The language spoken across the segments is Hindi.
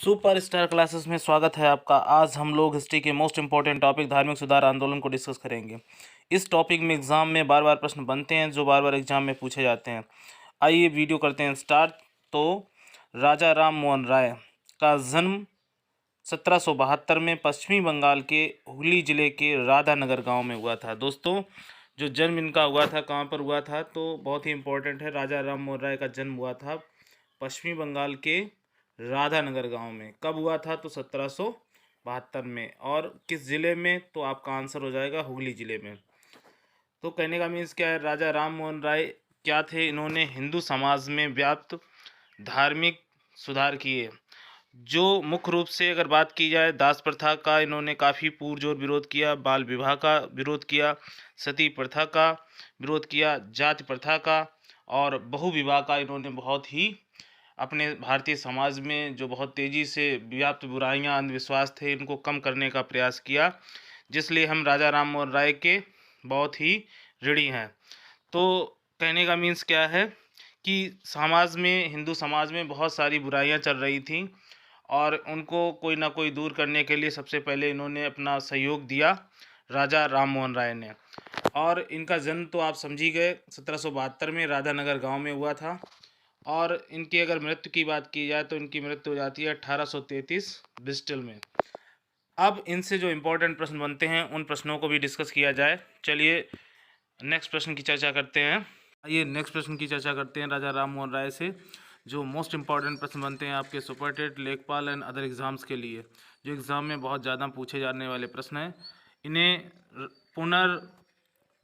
सुपर स्टार क्लासेस में स्वागत है आपका। आज हम लोग हिस्ट्री के मोस्ट इंपॉर्टेंट टॉपिक धार्मिक सुधार आंदोलन को डिस्कस करेंगे। इस टॉपिक में एग्जाम में बार बार प्रश्न बनते हैं जो बार बार एग्जाम में पूछे जाते हैं। आइए वीडियो करते हैं स्टार्ट। तो राजा राम मोहन राय का जन्म 1772 में पश्चिमी बंगाल के हुगली जिले के राधानगर गाँव में हुआ था। दोस्तों, जो जन्म इनका हुआ था कहाँ पर हुआ था तो बहुत ही इम्पोर्टेंट है। राजा राम मोहन राय का जन्म हुआ था पश्चिमी बंगाल के राधानगर गांव में। कब हुआ था तो 1772 में। और किस ज़िले में, तो आपका आंसर हो जाएगा हुगली ज़िले में। तो कहने का मीन्स क्या है, राजा राम मोहन राय क्या थे, इन्होंने हिंदू समाज में व्याप्त धार्मिक सुधार किए। जो मुख्य रूप से अगर बात की जाए, दास प्रथा का इन्होंने काफ़ी पुरजोर विरोध किया, बाल विवाह का विरोध किया, सती प्रथा का विरोध किया, जाति प्रथा का और बहु विवाह का इन्होंने बहुत ही अपने भारतीय समाज में जो बहुत तेज़ी से व्याप्त बुराइयां, अंधविश्वास थे, इनको कम करने का प्रयास किया, जिसलिए हम राजा राम मोहन राय के बहुत ही ऋणी हैं। तो कहने का मीन्स क्या है कि समाज में, हिंदू समाज में बहुत सारी बुराइयां चल रही थी और उनको कोई ना कोई दूर करने के लिए सबसे पहले इन्होंने अपना सहयोग दिया, राजा राम मोहन राय ने। और इनका जन्म तो आप समझी गए 1772 में राधानगर गांव में हुआ था। और इनकी अगर मृत्यु की बात की जाए तो इनकी मृत्यु हो जाती है 1833 ब्रिस्टल में। अब इनसे जो इम्पोर्टेंट प्रश्न बनते हैं उन प्रश्नों को भी डिस्कस किया जाए। चलिए नेक्स्ट प्रश्न की चर्चा करते हैं। आइए नेक्स्ट प्रश्न की चर्चा करते हैं राजा राम मोहन राय से। जो मोस्ट इम्पॉर्टेंट प्रश्न बनते हैं आपके सुपर टेट, लेखपाल एंड अदर एग्जाम्स के लिए, जो एग्ज़ाम में बहुत ज़्यादा पूछे जाने वाले प्रश्न हैं। इन्हें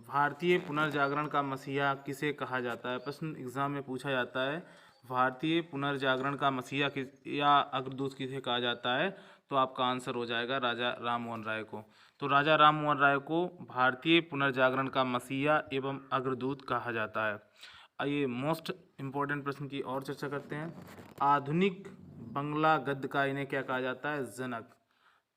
भारतीय पुनर्जागरण का मसीहा किसे कहा जाता है? प्रश्न एग्जाम में पूछा जाता है, भारतीय पुनर्जागरण का मसीहा किस या अग्रदूत किसे कहा जाता है? तो आपका आंसर हो जाएगा राजा राम मोहन राय को। तो राजा राम मोहन राय को भारतीय पुनर्जागरण का मसीहा एवं अग्रदूत कहा जाता है। आइए मोस्ट इम्पोर्टेंट प्रश्न की और चर्चा करते हैं। आधुनिक बंगला गद्य का इन्हें क्या कहा जाता है? जनक।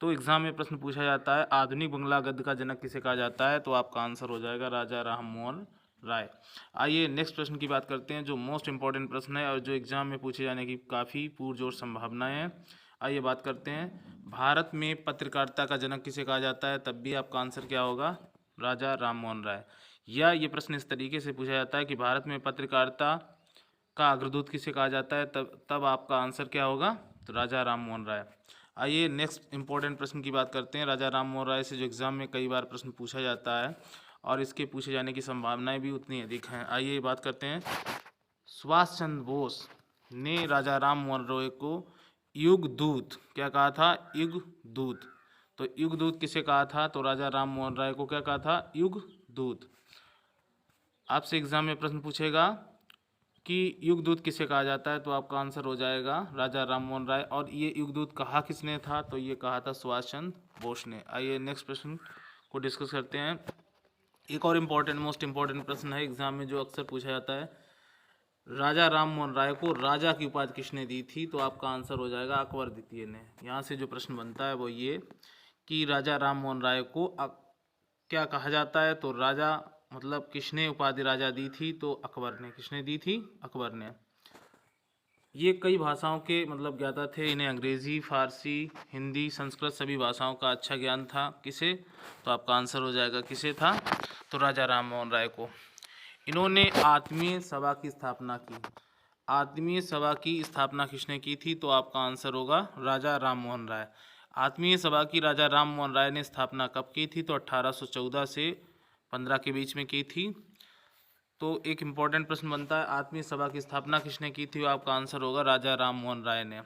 तो एग्जाम में प्रश्न पूछा जाता है, आधुनिक बंगला गद्य का जनक किसे कहा जाता है? तो आपका आंसर हो जाएगा राजा राम मोहन राय। आइए नेक्स्ट प्रश्न की बात करते हैं, जो मोस्ट इंपॉर्टेंट प्रश्न है और जो एग्जाम में पूछे जाने की काफ़ी पुरजोर संभावनाएं हैं। आइए बात करते हैं, भारत में पत्रकारिता का जनक किसे कहा जाता है? तब भी आपका आंसर क्या होगा? राजा राम मोहन राय। या ये प्रश्न इस तरीके से पूछा जाता है कि भारत में पत्रकारिता का अग्रदूत किसे कहा जाता है? तब आपका आंसर क्या होगा? तो राजा राम मोहन राय। आइए नेक्स्ट इंपॉर्टेंट प्रश्न की बात करते हैं। राजा राम मोहन राय से जो एग्जाम में कई बार प्रश्न पूछा जाता है और इसके पूछे जाने की संभावनाएं भी उतनी अधिक हैं। आइए बात करते हैं, सुभाष चंद्र बोस ने राजा राम मोहन राय को युग दूत क्या कहा था? युग दूत। तो युग दूत किसे कहा था? तो राजा राम मोहन राय को क्या कहा था? युग दूत। आपसे एग्जाम में प्रश्न पूछेगा कि युगदूत किसे कहा जाता है? तो आपका आंसर हो जाएगा राजा राम मोहन राय। और ये युगदूत कहा किसने था? तो ये कहा था सुभाष चंद्र बोस ने। आइए नेक्स्ट प्रश्न को डिस्कस करते हैं। एक और इम्पोर्टेंट, मोस्ट इम्पोर्टेंट प्रश्न है एग्जाम में जो अक्सर पूछा जाता है, राजा राम मोहन राय को राजा की उपाधि किसने दी थी? तो आपका आंसर हो जाएगा अकबर द्वितीय ने। यहाँ से जो प्रश्न बनता है वो ये कि राजा राम मोहन राय को क्या कहा जाता है? तो राजा मतलब किसने उपाधि राजा दी थी? तो अकबर ने। किसने दी थी? अकबर ने। ये कई भाषाओं के मतलब ज्ञाता थे। इन्हें अंग्रेज़ी, फारसी, हिंदी, संस्कृत सभी भाषाओं का अच्छा ज्ञान था। किसे? तो आपका आंसर हो जाएगा किसे था? तो राजा राम मोहन राय को। इन्होंने आत्मीय सभा की स्थापना की। आत्मीय सभा की स्थापना किसने की थी? तो आपका आंसर होगा राजा राम मोहन राय। आत्मीय सभा की राजा राम मोहन राय ने स्थापना कब की थी? तो 1814 से 15 के बीच में की थी। तो एक इम्पॉर्टेंट प्रश्न बनता है, आत्मीय सभा की स्थापना किसने की थी? आपका आंसर होगा राजा राम मोहन राय ने।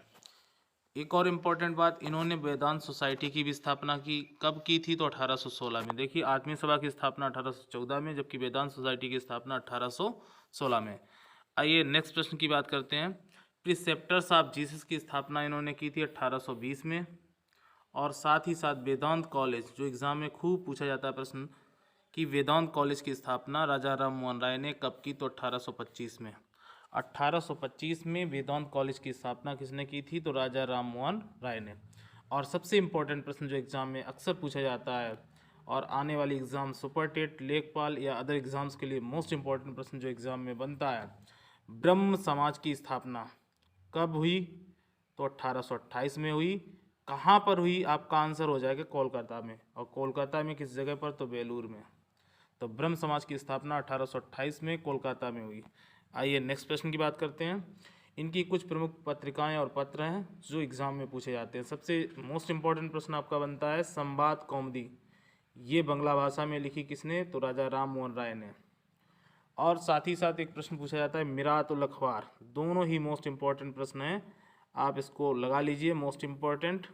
एक और इम्पॉर्टेंट बात, इन्होंने वेदांत सोसाइटी की भी स्थापना की। कब की थी? तो 1816 में। देखिए, आत्मीय सभा की स्थापना 1814 में, जबकि वेदांत सोसाइटी की स्थापना 1816 में। आइए नेक्स्ट प्रश्न की बात करते हैं। प्रिसेप्टर्स ऑफ जीसस की स्थापना इन्होंने की थी 1820 में। और साथ ही साथ वेदांत कॉलेज, जो एग्जाम में खूब पूछा जाता है प्रश्न कि वेदांत कॉलेज की स्थापना राजा राम मोहन राय ने कब की? तो 1825 में। 1825 में वेदांत कॉलेज की स्थापना किसने की थी? तो राजा राम मोहन राय ने। और सबसे इम्पोर्टेंट प्रश्न जो एग्जाम में अक्सर पूछा जाता है और आने वाली एग्जाम सुपर टेट, लेखपाल या अदर एग्जाम्स के लिए मोस्ट इम्पॉर्टेंट प्रश्न जो एग्जाम में बनता है, ब्रह्म समाज की स्थापना कब हुई? तो 1828 में हुई। कहाँ पर हुई? आपका आंसर हो जाएगा कोलकाता में। और कोलकाता में किस जगह पर? तो बेलूर में। तो ब्रह्म समाज की स्थापना 1828 में कोलकाता में हुई। आइए नेक्स्ट प्रश्न की बात करते हैं। इनकी कुछ प्रमुख पत्रिकाएं और पत्र हैं जो एग्जाम में पूछे जाते हैं। सबसे मोस्ट इंपॉर्टेंट प्रश्न आपका बनता है संवाद कौमुदी। ये बंगला भाषा में लिखी किसने? तो राजा राम मोहन राय ने। और साथ ही साथ एक प्रश्न पूछा जाता है मिरातुल अखबार। दोनों ही मोस्ट इंपॉर्टेंट प्रश्न हैं, आप इसको लगा लीजिए मोस्ट इंपॉर्टेंट।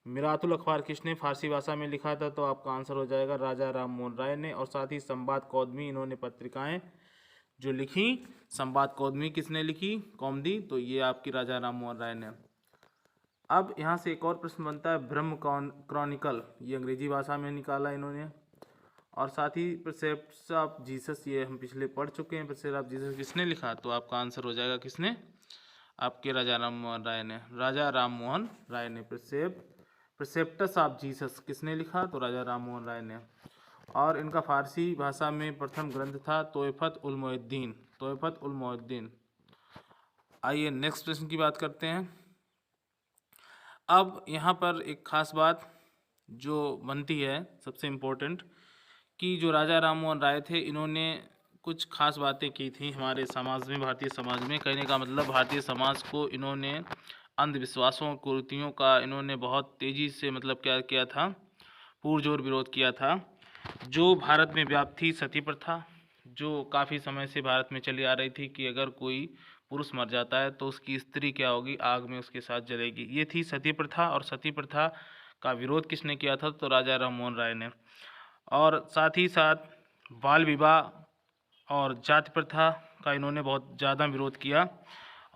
मिरातुल अखबार किसने फारसी भाषा में लिखा था? तो आपका आंसर हो जाएगा राजा राम मोहन राय ने। और साथ ही संवाद कौमुदी, इन्होंने पत्रिकाएं जो लिखी, संवाद कौमुदी किसने लिखी? कौमुदी, तो ये आपकी राजा राम मोहन राय ने। अब यहाँ से एक और प्रश्न बनता है ब्रह्म क्रॉनिकल, ये अंग्रेजी भाषा में निकाला इन्होंने। और साथ ही प्रिसेप्ट्स ऑफ जीसस, ये हम पिछले पढ़ चुके हैं। प्रिसेप्ट्स ऑफ जीसस किसने लिखा? तो आपका आंसर हो जाएगा किसने? आपके राजा राम मोहन राय ने। राजा राम मोहन राय ने प्रिसेप्ट्स ऑफ जीसस किसने लिखा? तो राजा राम मोहन राय ने। और इनका फारसी भाषा में प्रथम ग्रंथ था तोहफत उल मोहिउद्दीन। आइए नेक्स्ट प्रश्न की बात करते हैं। अब यहाँ पर एक खास बात जो बनती है सबसे इम्पोर्टेंट, कि जो राजा राम मोहन राय थे इन्होंने कुछ खास बातें की थी हमारे समाज में, भारतीय समाज में। कहने का मतलब भारतीय समाज को इन्होंने अंधविश्वासों कुरीतियों का इन्होंने बहुत तेज़ी से मतलब क्या किया था? पुरजोर विरोध किया था। जो भारत में व्याप्त थी सती प्रथा, जो काफ़ी समय से भारत में चली आ रही थी कि अगर कोई पुरुष मर जाता है तो उसकी स्त्री क्या होगी? आग में उसके साथ जलेगी। ये थी सती प्रथा। और सती प्रथा का विरोध किसने किया था? तो राजा राम मोहन राय ने। और साथ ही साथ बाल विवाह और जाति प्रथा का इन्होंने बहुत ज़्यादा विरोध किया।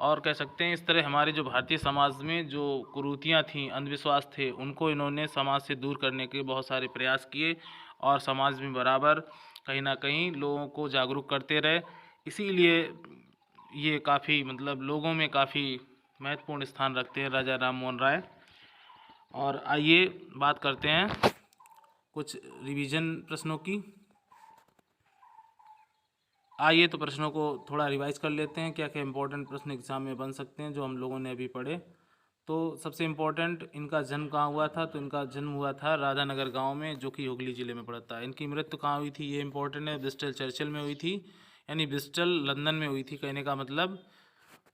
और कह सकते हैं इस तरह हमारे जो भारतीय समाज में जो कुरीतियाँ थीं, अंधविश्वास थे, उनको इन्होंने समाज से दूर करने के बहुत सारे प्रयास किए और समाज में बराबर कहीं ना कहीं लोगों को जागरूक करते रहे। इसीलिए ये काफ़ी मतलब लोगों में काफ़ी महत्वपूर्ण स्थान रखते हैं राजा राम मोहन राय। और आइए बात करते हैं कुछ रिवीजन प्रश्नों की। आइए तो प्रश्नों को थोड़ा रिवाइज कर लेते हैं, क्या क्या इंपॉर्टेंट प्रश्न एग्जाम में बन सकते हैं जो हम लोगों ने अभी पढ़े। तो सबसे इम्पोर्टेंट, इनका जन्म कहाँ हुआ था? तो इनका जन्म हुआ था राधानगर गांव में, जो कि हुगली ज़िले में पड़ता है। इनकी मृत्यु कहाँ हुई थी? ये इंपॉर्टेंट है, ब्रिस्टल चर्चिल में हुई थी, यानी ब्रिस्टल लंदन में हुई थी कहने का मतलब।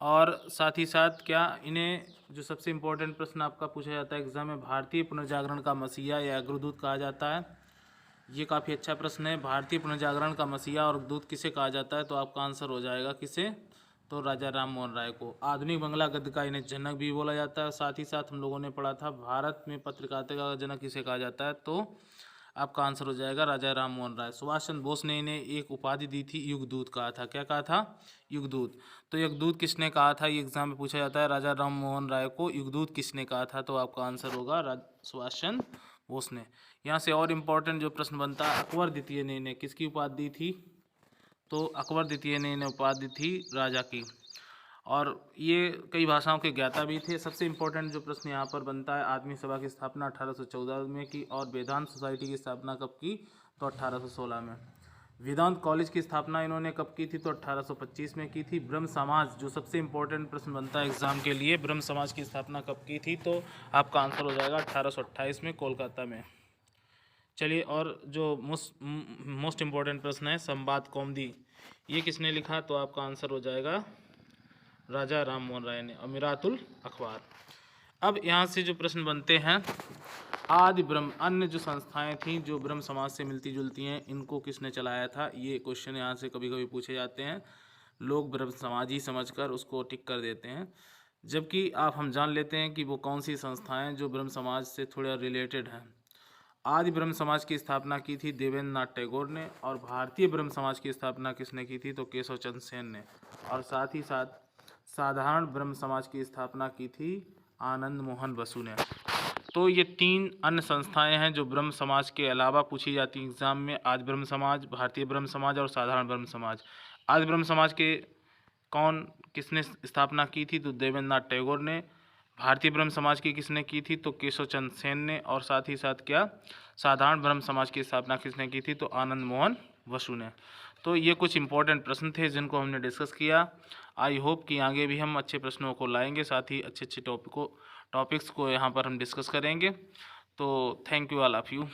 और साथ ही साथ क्या इन्हें जो सबसे इम्पोर्टेंट प्रश्न आपका पूछा जाता है एग्जाम में, भारतीय पुनर्जागरण का मसीहा या अग्रदूत कहा जाता है। ये काफ़ी अच्छा प्रश्न है। भारतीय पुनर्जागरण का मसीहा और दूत किसे कहा जाता है? तो आपका आंसर हो जाएगा किसे? तो राजा राम मोहन राय को। आधुनिक बंगला गद्य का इन्हें जनक भी बोला जाता है। साथ ही साथ हम लोगों ने पढ़ा था भारत में पत्रकारिता का जनक किसे कहा जाता है? तो आपका आंसर हो जाएगा राजा राम मोहन राय। सुभाष चंद्र बोस ने इन्हें एक उपाधि दी थी, युगदूत कहा था। क्या कहा था? युगदूत। तो युगदूत किसने कहा था? ये एग्जाम में पूछा जाता है, राजा राम मोहन राय को युगदूत किसने कहा था? तो आपका आंसर होगा सुभाष चंद्र बोस ने। यहाँ से और इम्पोर्टेंट जो प्रश्न बनता है, अकबर द्वितीय ने इन्हें किसकी उपाधि दी थी? तो अकबर द्वितीय ने इन्हें उपाधि दी थी राजा की। और ये कई भाषाओं के ज्ञाता भी थे। सबसे इम्पोर्टेंट जो प्रश्न यहाँ पर बनता है, आदमी सभा की स्थापना 1814 में की और वेदांत सोसाइटी की स्थापना कब की? तो 1816 में। वेदांत कॉलेज की स्थापना इन्होंने कब की थी? तो 1825 में की थी। ब्रह्म समाज, जो सबसे इम्पोर्टेंट प्रश्न बनता है एग्जाम के लिए, ब्रह्म समाज की स्थापना कब की थी? तो आपका आंसर हो जाएगा 1828 में कोलकाता में। चलिए, और जो मोस्ट इम्पोर्टेंट प्रश्न है संवाद कौमुदी, ये किसने लिखा? तो आपका आंसर हो जाएगा राजा राम मोहन राय ने। और मिरातुल अखबार। अब यहाँ से जो प्रश्न बनते हैं, आदि ब्रह्म, अन्य जो संस्थाएं थीं जो ब्रह्म समाज से मिलती जुलती हैं, इनको किसने चलाया था? ये क्वेश्चन यहाँ से कभी कभी पूछे जाते हैं। लोग ब्रह्म समाज ही समझकर उसको टिक कर देते हैं, जबकि हम जान लेते हैं कि वो कौन सी संस्थाएं जो ब्रह्म समाज से थोड़ा रिलेटेड हैं। आदि ब्रह्म समाज की स्थापना की थी देवेंद्र नाथ टैगोर ने। और भारतीय ब्रह्म समाज की स्थापना किसने की थी? तो केशव चंद्र सेन ने। और साथ ही साथ साधारण ब्रह्म समाज की स्थापना की थी आनंद मोहन बसु ने। तो ये तीन अन्य संस्थाएं हैं जो ब्रह्म समाज के अलावा पूछी जाती हैं एग्जाम में, आदि ब्रह्म समाज, भारतीय ब्रह्म समाज और साधारण ब्रह्म समाज। आदि ब्रह्म समाज के किसने स्थापना की थी? तो देवेंद्र नाथ टैगोर ने। भारतीय ब्रह्म समाज की किसने की थी? तो केशव चंद्र सेन ने। और साथ ही साथ क्या साधारण ब्रह्म समाज की स्थापना किसने की थी? तो आनंद मोहन बसु ने। तो ये कुछ इंपॉर्टेंट प्रश्न थे जिनको हमने डिस्कस किया। आई होप कि आगे भी हम अच्छे प्रश्नों को लाएंगे, साथ ही अच्छे अच्छे टॉपिक्स को यहाँ पर हम डिस्कस करेंगे। तो thank you all of you.